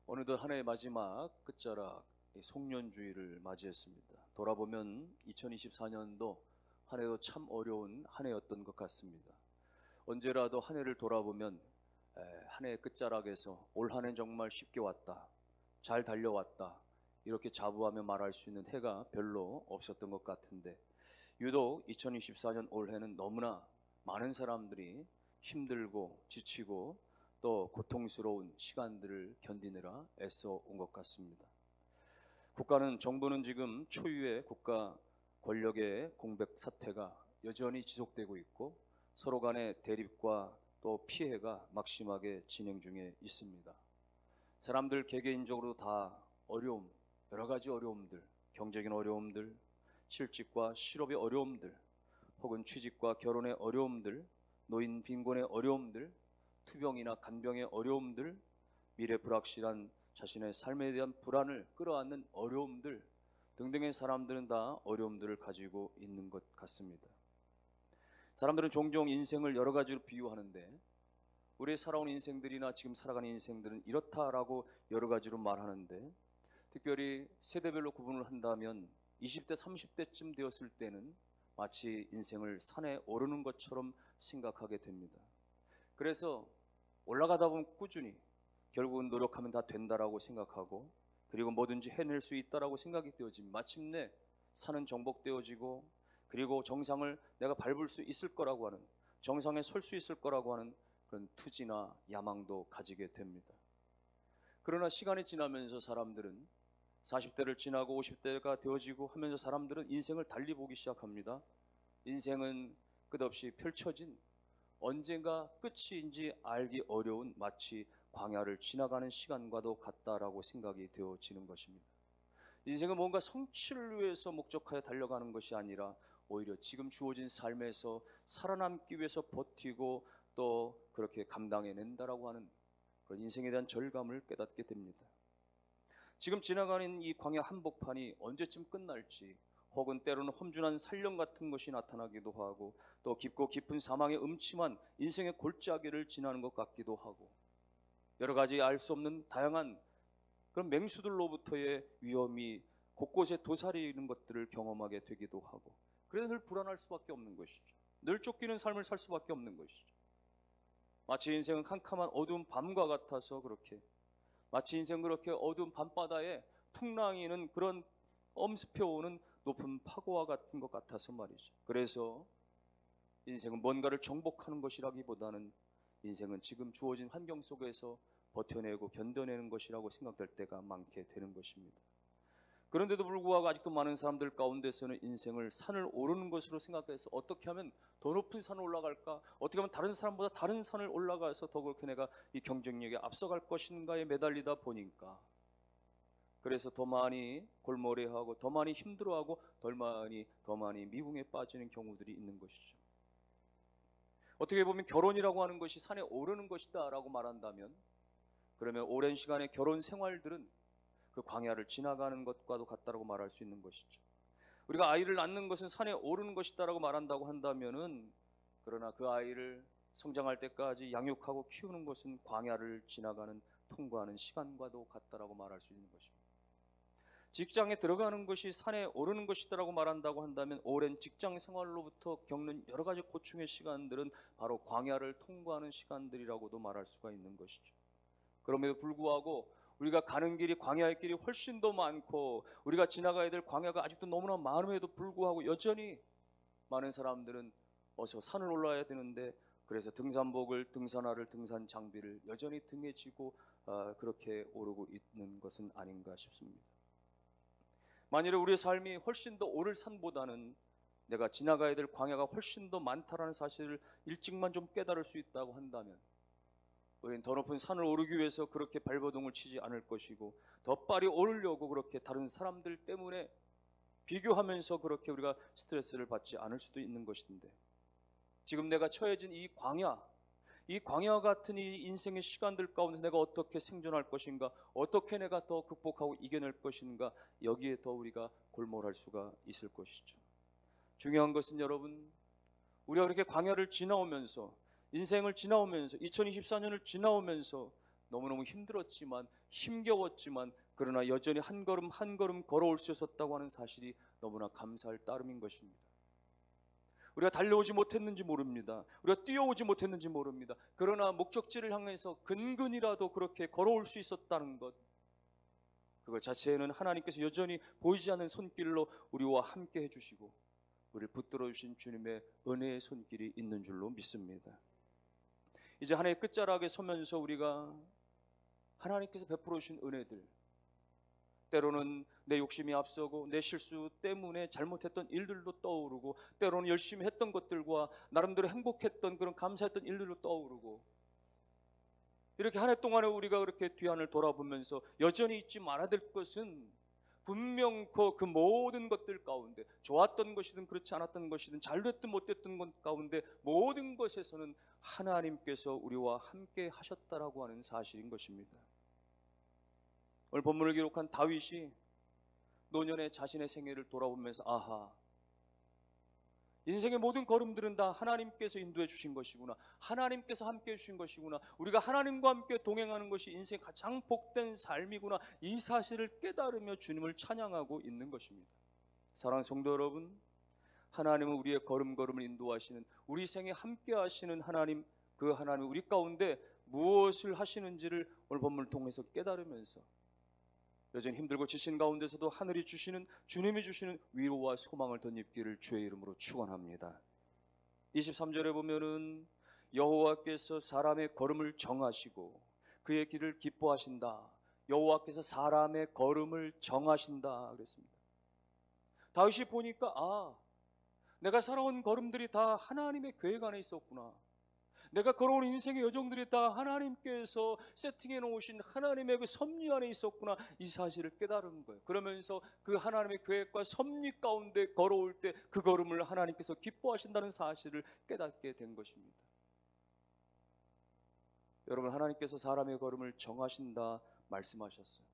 어느덧 한 해의 마지막 끝자락 송년주의를 맞이했습니다. 돌아보면 2024년도 한 해도 참 어려운 한 해였던 것 같습니다. 언제라도 한 해를 돌아보면 한 해의 끝자락에서 올 한 해 정말 쉽게 왔다, 잘 달려왔다, 이렇게 자부하며 말할 수 있는 해가 별로 없었던 것 같은데, 유독 2024년 올해는 너무나 많은 사람들이 힘들고 지치고 또 고통스러운 시간들을 견디느라 애써 온 것 같습니다. 정부는 지금 초유의 국가 권력의 공백 사태가 여전히 지속되고 있고, 서로 간의 대립과 또 피해가 막심하게 진행 중에 있습니다. 사람들 개개인적으로 다 어려움, 여러 가지 어려움들, 경제적인 어려움들, 실직과 실업의 어려움들, 혹은 취직과 결혼의 어려움들, 노인 빈곤의 어려움들, 투병이나 간병의 어려움들, 미래 불확실한 자신의 삶에 대한 불안을 끌어안는 어려움들 등등의 사람들은 다 어려움들을 가지고 있는 것 같습니다. 사람들은 종종 인생을 여러 가지로 비유하는데, 우리의 살아온 인생들이나 지금 살아가는 인생들은 이렇다라고 여러 가지로 말하는데, 특별히 세대별로 구분을 한다면 20대, 30대쯤 되었을 때는 마치 인생을 산에 오르는 것처럼 생각하게 됩니다. 그래서 올라가다 보면 꾸준히 결국은 노력하면 다 된다라고 생각하고, 그리고 뭐든지 해낼 수 있다라고 생각이 되어지면 마침내 산은 정복되어지고, 그리고 정상을 내가 밟을 수 있을 거라고 하는, 정상에 설 수 있을 거라고 하는 그런 투지나 야망도 가지게 됩니다. 그러나 시간이 지나면서 사람들은 40대를 지나고 50대가 되어지고 하면서 사람들은 인생을 달리 보기 시작합니다. 인생은 끝없이 펼쳐진, 언젠가 끝이인지 알기 어려운 마치 광야를 지나가는 시간과도 같다라고 생각이 되어지는 것입니다. 인생은 뭔가 성취를 위해서 목적하여 달려가는 것이 아니라 오히려 지금 주어진 삶에서 살아남기 위해서 버티고 또 그렇게 감당해낸다라고 하는 그런 인생에 대한 절감을 깨닫게 됩니다. 지금 지나가는 이 광야 한복판이 언제쯤 끝날지, 혹은 때로는 험준한 산령 같은 것이 나타나기도 하고, 또 깊고 깊은 사망의 음침한 인생의 골짜기를 지나는 것 같기도 하고, 여러 가지 알 수 없는 다양한 그런 맹수들로부터의 위험이 곳곳에 도사리는 것들을 경험하게 되기도 하고, 그래서 늘 불안할 수밖에 없는 것이죠. 늘 쫓기는 삶을 살 수밖에 없는 것이죠. 마치 인생은 캄캄한 어두운 밤과 같아서 그렇게, 마치 인생 그렇게 어두운 밤바다에 풍랑이는 그런 엄습해오는 높은 파고와 같은 것 같아서 말이죠. 그래서 인생은 뭔가를 정복하는 것이라기보다는 인생은 지금 주어진 환경 속에서 버텨내고 견뎌내는 것이라고 생각될 때가 많게 되는 것입니다. 그런데도 불구하고 아직도 많은 사람들 가운데서는 인생을 산을 오르는 것으로 생각해서 어떻게 하면 더 높은 산을 올라갈까, 어떻게 하면 다른 사람보다 다른 산을 올라가서 더 그렇게 내가 이 경쟁력에 앞서갈 것인가에 매달리다 보니까, 그래서 더 많이 골머리하고 더 많이 힘들어하고 더 많이 미궁에 빠지는 경우들이 있는 것이죠. 어떻게 보면 결혼이라고 하는 것이 산에 오르는 것이다 라고 말한다면, 그러면 오랜 시간의 결혼 생활들은 그 광야를 지나가는 것과도 같다라고 말할 수 있는 것이죠. 우리가 아이를 낳는 것은 산에 오르는 것이다라고 말한다고 한다면은, 그러나 그 아이를 성장할 때까지 양육하고 키우는 것은 광야를 지나가는, 통과하는 시간과도 같다라고 말할 수 있는 것입니다. 직장에 들어가는 것이 산에 오르는 것이다라고 말한다고 한다면, 오랜 직장 생활로부터 겪는 여러 가지 고충의 시간들은 바로 광야를 통과하는 시간들이라고도 말할 수가 있는 것이죠. 그럼에도 불구하고 우리가 가는 길이, 광야의 길이 훨씬 더 많고, 우리가 지나가야 될 광야가 아직도 너무나 많음에도 불구하고 여전히 많은 사람들은 어서 산을 올라야 되는데, 그래서 등산복을, 등산화를, 등산 장비를 여전히 등에 지고 그렇게 오르고 있는 것은 아닌가 싶습니다. 만일에 우리의 삶이 훨씬 더 오를 산보다는 내가 지나가야 될 광야가 훨씬 더 많다라는 사실을 일찍만 좀 깨달을 수 있다고 한다면, 우리는 더 높은 산을 오르기 위해서 그렇게 발버둥을 치지 않을 것이고, 더 빨리 오르려고 그렇게 다른 사람들 때문에 비교하면서 그렇게 우리가 스트레스를 받지 않을 수도 있는 것인데, 지금 내가 처해진 이 광야 같은 이 인생의 시간들 가운데 내가 어떻게 생존할 것인가, 어떻게 내가 더 극복하고 이겨낼 것인가, 여기에 더 우리가 골몰할 수가 있을 것이죠. 중요한 것은 여러분, 우리가 그렇게 광야를 지나오면서, 인생을 지나오면서, 2024년을 지나오면서 너무너무 힘들었지만 힘겨웠지만 그러나 여전히 한 걸음 한 걸음 걸어올 수 있었다고 하는 사실이 너무나 감사할 따름인 것입니다. 우리가 달려오지 못했는지 모릅니다. 우리가 뛰어오지 못했는지 모릅니다. 그러나 목적지를 향해서 근근이라도 그렇게 걸어올 수 있었다는 것, 그것 자체에는 하나님께서 여전히 보이지 않는 손길로 우리와 함께 해주시고 우리를 붙들어 주신 주님의 은혜의 손길이 있는 줄로 믿습니다. 이제 한 해의 끝자락에 서면서 우리가 하나님께서 베풀어 주신 은혜들, 때로는 내 욕심이 앞서고 내 실수 때문에 잘못했던 일들도 떠오르고, 때로는 열심히 했던 것들과 나름대로 행복했던 그런 감사했던 일들도 떠오르고, 이렇게 한 해 동안에 우리가 그렇게 뒤안을 돌아보면서 여전히 잊지 말아야 될 것은 분명코 그 모든 것들 가운데, 좋았던 것이든 그렇지 않았던 것이든 잘됐든 못됐던 것 가운데 모든 것에서는 하나님께서 우리와 함께 하셨다라고 하는 사실인 것입니다. 오늘 본문을 기록한 다윗이 노년에 자신의 생애를 돌아보면서 아하, 인생의 모든 걸음들은 다 하나님께서 인도해 주신 것이구나, 하나님께서 함께 해 주신 것이구나, 우리가 하나님과 함께 동행하는 것이 인생의 가장 복된 삶이구나, 이 사실을 깨달으며 주님을 찬양하고 있는 것입니다. 사랑하는 성도 여러분, 하나님은 우리의 걸음걸음을 인도하시는, 우리 생에 함께 하시는 하나님, 그 하나님은 우리 가운데 무엇을 하시는지를 오늘 본문을 통해서 깨달으면서 여전히 힘들고 지친 가운데서도 하늘이 주시는, 주님이 주시는 위로와 소망을 덧입기를 주의 이름으로 축원합니다. 23절에 보면은 여호와께서 사람의 걸음을 정하시고 그의 길을 기뻐하신다. 여호와께서 사람의 걸음을 정하신다 그랬습니다. 다윗이 보니까 내가 살아온 걸음들이 다 하나님의 계획 안에 있었구나. 내가 걸어온 인생의 여정들이 다 하나님께서 세팅해 놓으신 하나님의 그 섭리 안에 있었구나, 이 사실을 깨달은 거예요. 그러면서 그 하나님의 계획과 섭리 가운데 걸어올 때 그 걸음을 하나님께서 기뻐하신다는 사실을 깨닫게 된 것입니다. 여러분, 하나님께서 사람의 걸음을 정하신다 말씀하셨어요.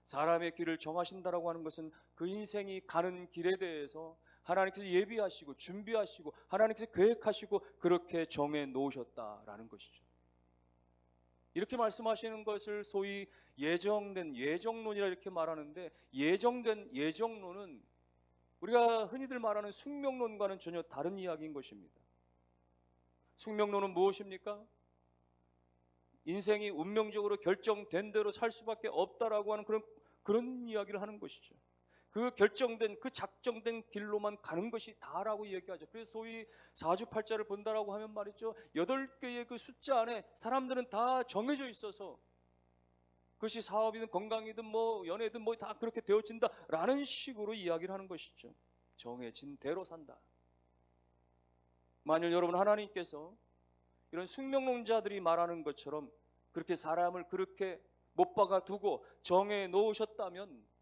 사람의 길을 정하신다라고 하는 것은 그 인생이 가는 길에 대해서 하나님께서 예비하시고 준비하시고 하나님께서 계획하시고 그렇게 정해 놓으셨다라는 것이죠. 이렇게 말씀하시는 것을 소위 예정된 예정론이라 이렇게 말하는데, 예정된 예정론은 우리가 흔히들 말하는 숙명론과는 전혀 다른 이야기인 것입니다. 숙명론은 무엇입니까? 인생이 운명적으로 결정된 대로 살 수밖에 없다라고 하는 그런 이야기를 하는 것이죠. 그 결정된, 그 작정된 길로만 가는 것이 다라고 얘기하죠. 그래서 소위 사주팔자를 본다라고 하면 말이죠, 8개의 그 숫자 안에 사람들은 다 정해져 있어서 그것이 사업이든 건강이든 뭐 연애든 뭐 다 그렇게 되어진다라는 식으로 이야기를 하는 것이죠. 정해진 대로 산다. 만일 여러분, 하나님께서 이런 숙명론자들이 말하는 것처럼 그렇게 사람을 그렇게 못 박아 두고 정해 놓으셨다면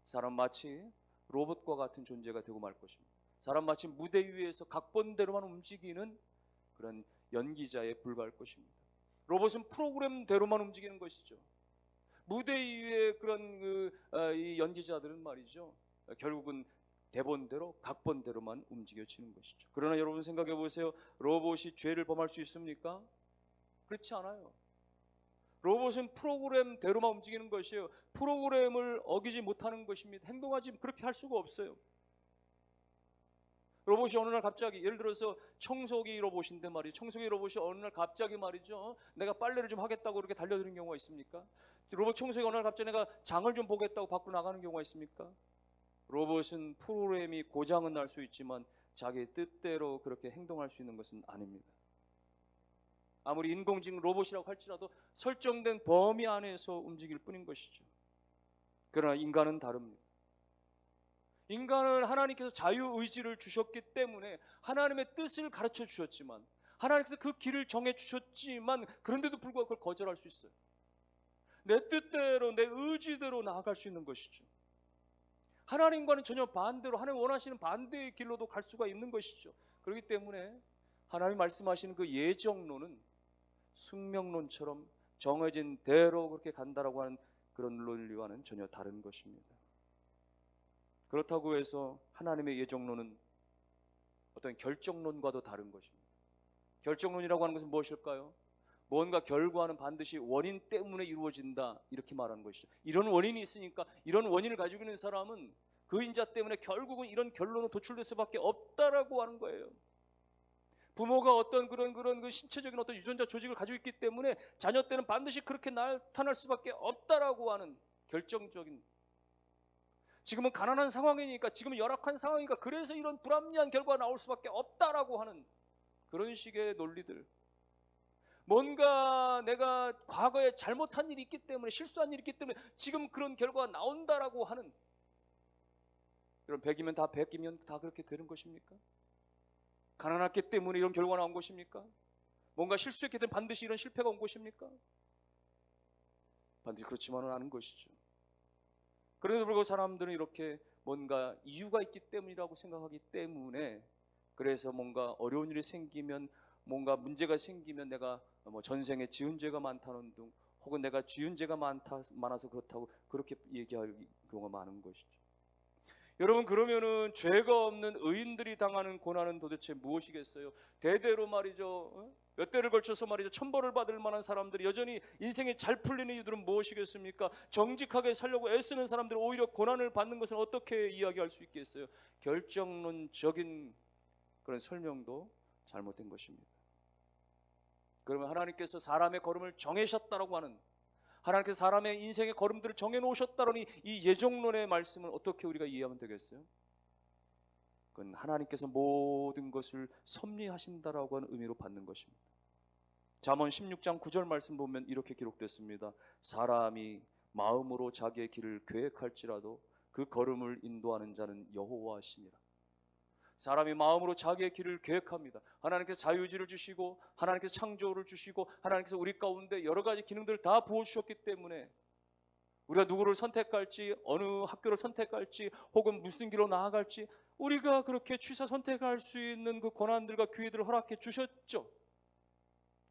사람 마치 로봇과 같은 존재가 되고 말 것입니다. 사람 마치 무대 위에서 각본대로만 움직이는 그런 연기자에 불과할 것입니다. 로봇은 프로그램대로만 움직이는 것이죠. 무대 위에 그런 이 연기자들은 말이죠, 결국은 대본대로 각본대로만 움직여지는 것이죠. 그러나 여러분 생각해 보세요. 로봇이 죄를 범할 수 있습니까? 그렇지 않아요. 로봇은 프로그램대로만 움직이는 것이에요. 프로그램을 어기지 못하는 것입니다. 행동하지 그렇게 할 수가 없어요. 로봇이 어느 날 갑자기, 예를 들어서 청소기 로봇인데 말이죠, 청소기 로봇이 어느 날 갑자기 말이죠, 내가 빨래를 좀 하겠다고 그렇게 달려드는 경우가 있습니까? 로봇 청소기가 어느 날 갑자기 내가 장을 좀 보겠다고 밖으로 나가는 경우가 있습니까? 로봇은 프로그램이 고장은 날 수 있지만 자기 뜻대로 그렇게 행동할 수 있는 것은 아닙니다. 아무리 인공지능 로봇이라고 할지라도 설정된 범위 안에서 움직일 뿐인 것이죠. 그러나 인간은 다릅니다. 인간은 하나님께서 자유의지를 주셨기 때문에 하나님의 뜻을 가르쳐 주셨지만, 하나님께서 그 길을 정해 주셨지만, 그런데도 불구하고 그걸 거절할 수 있어요. 내 뜻대로 내 의지대로 나아갈 수 있는 것이죠. 하나님과는 전혀 반대로, 하나님 원하시는 반대의 길로도 갈 수가 있는 것이죠. 그렇기 때문에 하나님이 말씀하시는 그 예정론은 숙명론처럼 정해진 대로 그렇게 간다라고 하는 그런 논리와는 전혀 다른 것입니다. 그렇다고 해서 하나님의 예정론은 어떤 결정론과도 다른 것입니다. 결정론이라고 하는 것은 무엇일까요? 뭔가 결과는 반드시 원인 때문에 이루어진다, 이렇게 말하는 것이죠. 이런 원인이 있으니까 이런 원인을 가지고 있는 사람은 그 인자 때문에 결국은 이런 결론으로 도출될 수밖에 없다라고 하는 거예요. 부모가 어떤 그런 그 신체적인 어떤 유전자 조직을 가지고 있기 때문에 자녀 때는 반드시 그렇게 나타날 수밖에 없다라고 하는 결정적인, 지금은 가난한 상황이니까, 지금은 열악한 상황이니까 그래서 이런 불합리한 결과가 나올 수밖에 없다라고 하는 그런 식의 논리들, 뭔가 내가 과거에 잘못한 일이 있기 때문에, 실수한 일이 있기 때문에 지금 그런 결과가 나온다라고 하는, 여러분 100이면 다 100이면 다 그렇게 되는 것입니까? 가난했기 때문에 이런 결과가 나온 것입니까? 뭔가 실수했기 때문에 반드시 이런 실패가 온 것입니까? 반드시 그렇지만은 않은 것이죠. 그래도 불구하고 사람들은 이렇게 뭔가 이유가 있기 때문이라고 생각하기 때문에, 그래서 뭔가 어려운 일이 생기면, 뭔가 문제가 생기면 내가 뭐 전생에 지은 죄가 많다는 등, 혹은 내가 지은 죄가 많아서 그렇다고 그렇게 얘기할 경우가 많은 것이죠. 여러분, 그러면은 죄가 없는 의인들이 당하는 고난은 도대체 무엇이겠어요? 대대로 말이죠, 몇 대를 걸쳐서 말이죠, 천벌을 받을 만한 사람들이 여전히 인생이 잘 풀리는 이유들은 무엇이겠습니까? 정직하게 살려고 애쓰는 사람들이 오히려 고난을 받는 것은 어떻게 이야기할 수 있겠어요? 결정론적인 그런 설명도 잘못된 것입니다. 그러면 하나님께서 사람의 걸음을 정하셨다라고 하는, 하나님께서 사람의 인생의 걸음들을 정해놓으셨다라는 이 예정론의 말씀을 어떻게 우리가 이해하면 되겠어요? 그건 하나님께서 모든 것을 섭리하신다라고 하는 의미로 받는 것입니다. 잠언 16장 9절 말씀 보면 이렇게 기록됐습니다. 사람이 마음으로 자기의 길을 계획할지라도 그 걸음을 인도하는 자는 여호와시니라. 사람이 마음으로 자기의 길을 계획합니다. 하나님께서 자유의지를 주시고, 하나님께서 창조를 주시고, 하나님께서 우리 가운데 여러 가지 기능들을 다 부어주셨기 때문에 우리가 누구를 선택할지, 어느 학교를 선택할지, 혹은 무슨 길로 나아갈지 우리가 그렇게 취사 선택할 수 있는 그 권한들과 기회들을 허락해 주셨죠.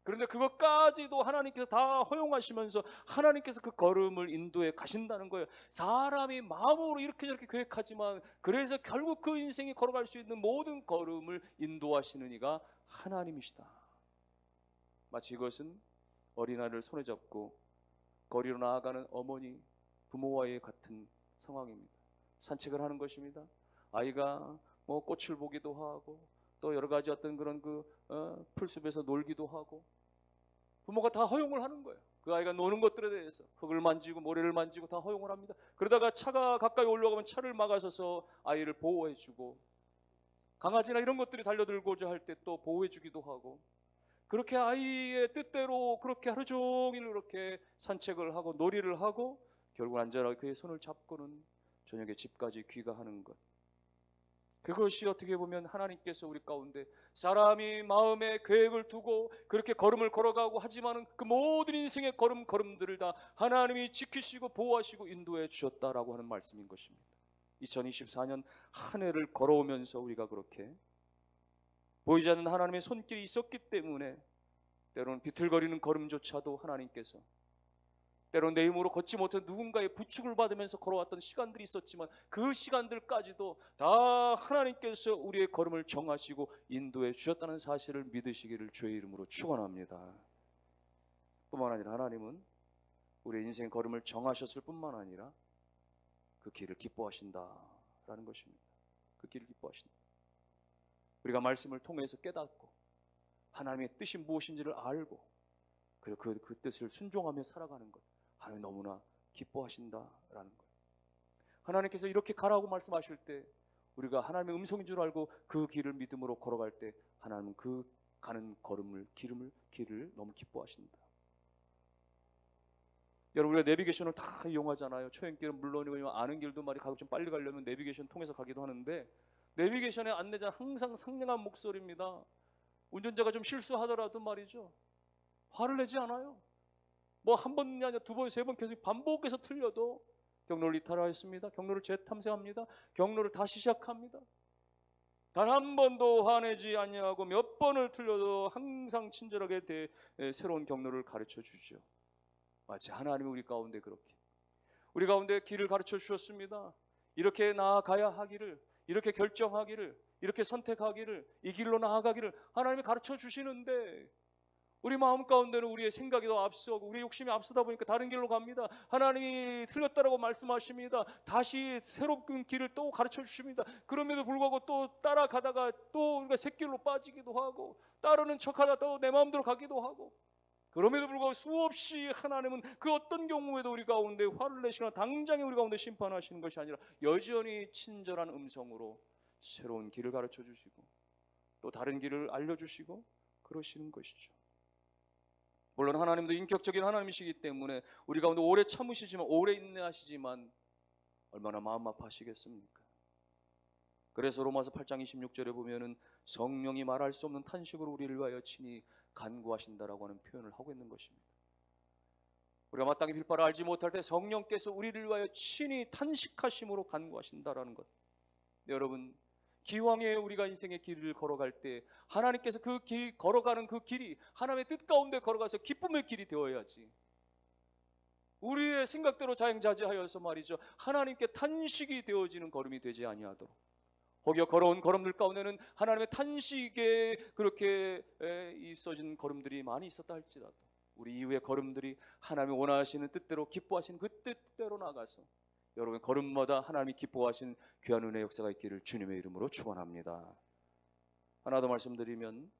그런데 그것까지도 하나님께서 다 허용하시면서 하나님께서 그 걸음을 인도해 가신다는 거예요. 사람이 마음으로 이렇게 저렇게 계획하지만, 그래서 결국 그 인생이 걸어갈 수 있는 모든 걸음을 인도하시는 이가 하나님이시다. 마치 이것은 어린아이를 손에 잡고 거리로 나아가는 어머니, 부모와의 같은 상황입니다. 산책을 하는 것입니다. 아이가 뭐 꽃을 보기도 하고, 또 여러 가지 어떤 그런 풀숲에서 놀기도 하고, 부모가 다 허용을 하는 거예요. 그 아이가 노는 것들에 대해서 흙을 만지고 모래를 만지고 다 허용을 합니다. 그러다가 차가 가까이 올라가면 차를 막아서서 아이를 보호해주고, 강아지나 이런 것들이 달려들고자 할 때 또 보호해주기도 하고, 그렇게 아이의 뜻대로 그렇게 하루 종일 그렇게 산책을 하고 놀이를 하고, 결국 안전하게 그의 손을 잡고는 저녁에 집까지 귀가하는 것. 그것이 어떻게 보면 하나님께서 우리 가운데 사람이 마음에 계획을 두고 그렇게 걸음을 걸어가고 하지만은 그 모든 인생의 걸음들을 다 하나님이 지키시고 보호하시고 인도해 주셨다라고 하는 말씀인 것입니다. 2024년 한 해를 걸어오면서 우리가 그렇게 보이지 않는 하나님의 손길이 있었기 때문에, 때로는 비틀거리는 걸음조차도 하나님께서, 때로는 내 힘으로 걷지 못한 누군가의 부축을 받으면서 걸어왔던 시간들이 있었지만 그 시간들까지도 다 하나님께서 우리의 걸음을 정하시고 인도해 주셨다는 사실을 믿으시기를 주의 이름으로 축원합니다. 뿐만 아니라 하나님은 우리의 인생의 걸음을 정하셨을 뿐만 아니라 그 길을 기뻐하신다라는 것입니다. 그 길을 기뻐하신다. 우리가 말씀을 통해서 깨닫고 하나님의 뜻이 무엇인지를 알고 그리고 그 뜻을 순종하며 살아가는 것, 하나님 너무나 기뻐하신다라는 거예요. 하나님께서 이렇게 가라고 말씀하실 때 우리가 하나님의 음성인 줄 알고 그 길을 믿음으로 걸어갈 때 하나님은 그 가는 길을 너무 기뻐하신다. 여러분, 우리가 내비게이션을 다 이용하잖아요. 초행길은 물론이고 아는 길도 말이 가끔 좀 빨리 가려면 내비게이션 통해서 가기도 하는데, 내비게이션의 안내자는 항상 상냥한 목소리입니다. 운전자가 좀 실수하더라도 말이죠, 화를 내지 않아요. 뭐 한 번이 아니라 두 번, 세 번 계속 반복해서 틀려도 경로를 이탈하였습니다, 경로를 재탐색합니다, 경로를 다시 시작합니다. 단 한 번도 화내지 아니하고 몇 번을 틀려도 항상 친절하게 새로운 경로를 가르쳐 주죠. 마치 하나님이 우리 가운데 그렇게 우리 가운데 길을 가르쳐 주셨습니다. 이렇게 나아가야 하기를, 이렇게 결정하기를, 이렇게 선택하기를, 이 길로 나아가기를 하나님이 가르쳐 주시는데 우리 마음 가운데는 우리의 생각이 더 앞서고 우리의 욕심이 앞서다 보니까 다른 길로 갑니다. 하나님이 틀렸다라고 말씀하십니다. 다시 새로운 길을 또 가르쳐 주십니다. 그럼에도 불구하고 또 따라가다가 또 우리가 샛길로 빠지기도 하고 따르는 척하다 또 내 마음대로 가기도 하고, 그럼에도 불구하고 수없이 하나님은 그 어떤 경우에도 우리 가운데 화를 내시거나 당장에 우리 가운데 심판하시는 것이 아니라 여전히 친절한 음성으로 새로운 길을 가르쳐 주시고 또 다른 길을 알려주시고 그러시는 것이죠. 물론 하나님도 인격적인 하나님이시기 때문에 우리 가운데 오래 참으시지만, 오래 인내하시지만 얼마나 마음 아파하시겠습니까? 그래서 로마서 8장 26절에 보면은 성령이 말할 수 없는 탄식으로 우리를 위하여 친히 간구하신다라고 하는 표현을 하고 있는 것입니다. 우리가 마땅히 빌바를 알지 못할 때 성령께서 우리를 위하여 친히 탄식하심으로 간구하신다라는 것. 여러분, 기왕에 우리가 인생의 길을 걸어갈 때 하나님께서 그 길, 걸어가는 그 길이 하나님의 뜻 가운데 걸어가서 기쁨의 길이 되어야지, 우리의 생각대로 자행자재하여서 말이죠, 하나님께 탄식이 되어지는 걸음이 되지 아니하도록, 혹여 걸어온 걸음들 가운데는 하나님의 탄식에 그렇게 있어진 걸음들이 많이 있었다 할지라도 우리 이후의 걸음들이 하나님이 원하시는 뜻대로, 기뻐하시는 그 뜻대로 나가서 여러분의 걸음마다 하나님이 기뻐하시는 귀한 은혜의 역사가 있기를 주님의 이름으로 축원합니다. 하나 더 말씀드리면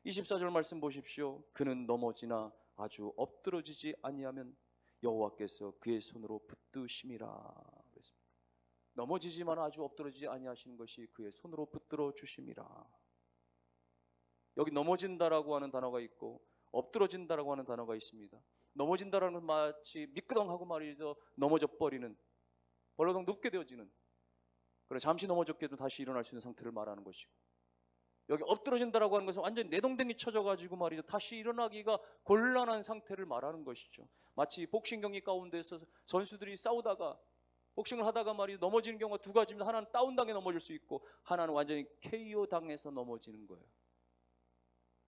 24절 말씀 보십시오. 그는 넘어지나 아주 엎드러지지 아니하면 여호와께서 그의 손으로 붙드심이라 그랬습니다. 넘어지지만 아주 엎드러지지 아니하시는 것이 그의 손으로 붙들어 주심이라. 여기 넘어진다라고 하는 단어가 있고 엎드러진다라고 하는 단어가 있습니다. 넘어진다라는 건 마치 미끄덩하고 말이죠, 넘어져 버리는, 벌러덩 눕게 되어지는, 그래 잠시 넘어졌게도 다시 일어날 수 있는 상태를 말하는 것이고, 여기 엎드러진다라고 하는 것은 완전히 내동댕이 쳐져가지고 말이죠, 다시 일어나기가 곤란한 상태를 말하는 것이죠. 마치 복싱 경기 가운데서 선수들이 싸우다가, 복싱을 하다가 말이죠, 넘어지는 경우가 두 가지입니다. 하나는 다운당해 넘어질 수 있고 하나는 완전히 KO 당해서 넘어지는 거예요.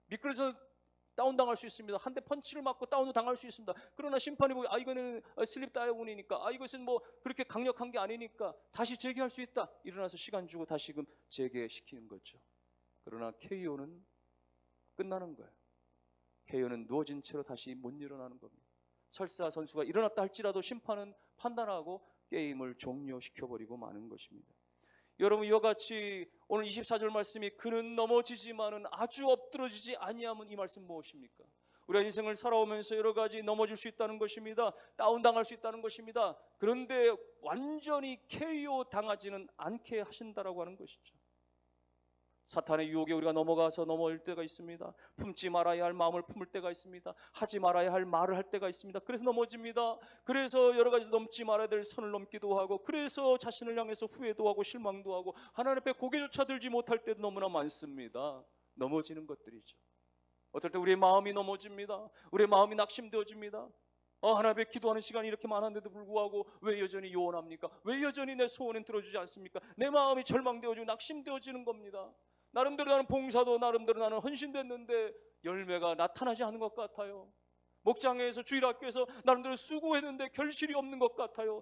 미끄러져서 다운당할 수 있습니다. 한 대 펀치를 맞고 다운도 당할 수 있습니다. 그러나 심판이 보기, 이거는 슬립 다운이니까, 이것은 뭐 그렇게 강력한 게 아니니까 다시 재개할 수 있다. 일어나서 시간 주고 다시금 재개시키는 거죠. 그러나 KO는 끝나는 거예요. KO는 누워진 채로 다시 못 일어나는 겁니다. 설사 선수가 일어났다 할지라도 심판은 판단하고 게임을 종료시켜버리고 마는 것입니다. 여러분, 이와 같이 오늘 24절 말씀이 그는 넘어지지만은 아주 엎드러지지 아니하면, 이 말씀 무엇입니까? 우리가 인생을 살아오면서 여러 가지 넘어질 수 있다는 것입니다. 다운당할 수 있다는 것입니다. 그런데 완전히 KO 당하지는 않게 하신다라고 하는 것이죠. 사탄의 유혹에 우리가 넘어가서 넘어올 때가 있습니다. 품지 말아야 할 마음을 품을 때가 있습니다. 하지 말아야 할 말을 할 때가 있습니다. 그래서 넘어집니다. 그래서 여러 가지 넘지 말아야 될 선을 넘기도 하고, 그래서 자신을 향해서 후회도 하고 실망도 하고 하나님 앞에 고개조차 들지 못할 때도 너무나 많습니다. 넘어지는 것들이죠. 어떨 때 우리의 마음이 넘어집니다. 우리의 마음이 낙심되어집니다. 하나님 앞에 기도하는 시간이 이렇게 많은데도 불구하고 왜 여전히 요원합니까? 왜 여전히 내 소원은 들어주지 않습니까? 내 마음이 절망되어지고 낙심되어지는 겁니다. 나름대로 나는 봉사도, 나름대로 나는 헌신됐는데 열매가 나타나지 않는 것 같아요. 목장에서, 주일학교에서 나름대로 수고했는데 결실이 없는 것 같아요.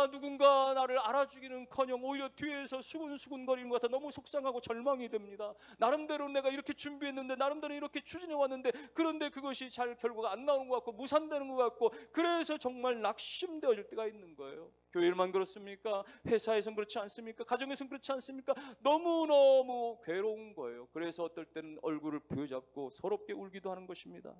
누군가 나를 알아주기는커녕 오히려 뒤에서 수군수군거리는 것 같아 너무 속상하고 절망이 됩니다. 나름대로 내가 이렇게 준비했는데, 나름대로 이렇게 추진해왔는데, 그런데 그것이 잘 결과가 안 나오는 것 같고 무산되는 것 같고, 그래서 정말 낙심되어질 때가 있는 거예요. 교회만 그렇습니까? 회사에선 그렇지 않습니까? 가정에선 그렇지 않습니까? 너무너무 괴로운 거예요. 그래서 어떨 때는 얼굴을 부여잡고 서럽게 울기도 하는 것입니다.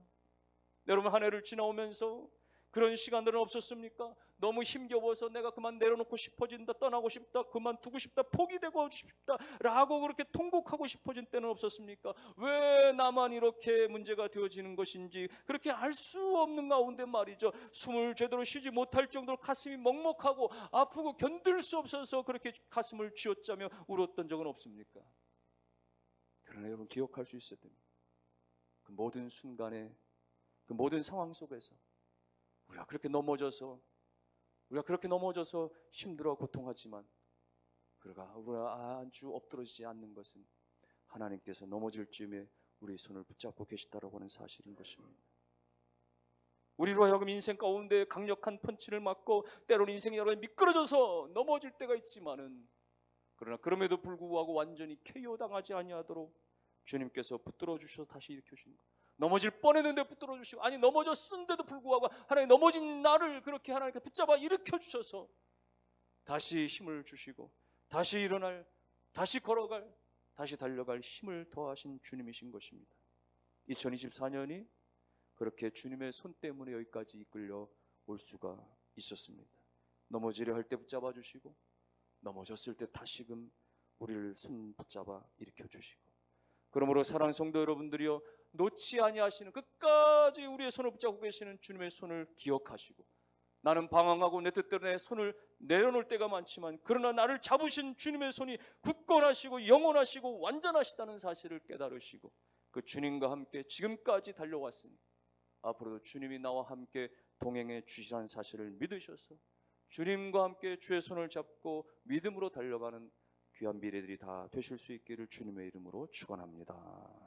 여러분, 한 해를 지나오면서 그런 시간들은 없었습니까? 너무 힘겨워서 내가 그만 내려놓고 싶어진다, 떠나고 싶다, 그만두고 싶다, 포기되고 싶다 라고 그렇게 통곡하고 싶어진 때는 없었습니까? 왜 나만 이렇게 문제가 되어지는 것인지 그렇게 알 수 없는 가운데 말이죠, 숨을 제대로 쉬지 못할 정도로 가슴이 먹먹하고 아프고 견딜 수 없어서 그렇게 가슴을 쥐어짜며 울었던 적은 없습니까? 그러나 여러분, 기억할 수 있어야 됩니다. 그 모든 순간에, 그 모든 상황 속에서 우리가 그렇게 넘어져서 힘들어 고통하지만 우리가 아주 엎드러지지 않는 것은 하나님께서 넘어질 즈음에 우리의 손을 붙잡고 계시다라고 하는 사실인 것입니다. 우리로 하여금 인생 가운데 강력한 펀치를 맞고 때로는 인생이 여러 번 미끄러져서 넘어질 때가 있지만은, 그러나 그럼에도 불구하고 완전히 KO 당하지 아니하도록 주님께서 붙들어 주셔서 다시 일으켜 주신 것, 넘어질 뻔했는데 붙들어 주시고, 아니 넘어졌는데도 불구하고 하나님 넘어진 나를 그렇게 하나님께 붙잡아 일으켜 주셔서 다시 힘을 주시고 다시 일어날, 다시 걸어갈, 다시 달려갈 힘을 더하신 주님이신 것입니다. 2024년이 그렇게 주님의 손 때문에 여기까지 이끌려 올 수가 있었습니다. 넘어지려 할 때 붙잡아 주시고 넘어졌을 때 다시금 우리를 손 붙잡아 일으켜 주시고, 그러므로 사랑하는 성도 여러분들이여, 놓지 아니하시는, 끝까지 우리의 손을 붙잡고 계시는 주님의 손을 기억하시고, 나는 방황하고 내 뜻대로 내 손을 내려놓을 때가 많지만 그러나 나를 잡으신 주님의 손이 굳건하시고 영원하시고 완전하시다는 사실을 깨달으시고, 그 주님과 함께 지금까지 달려왔으니 앞으로도 주님이 나와 함께 동행해 주시라는 사실을 믿으셔서 주님과 함께 주의 손을 잡고 믿음으로 달려가는 귀한 미래들이 다 되실 수 있기를 주님의 이름으로 축원합니다.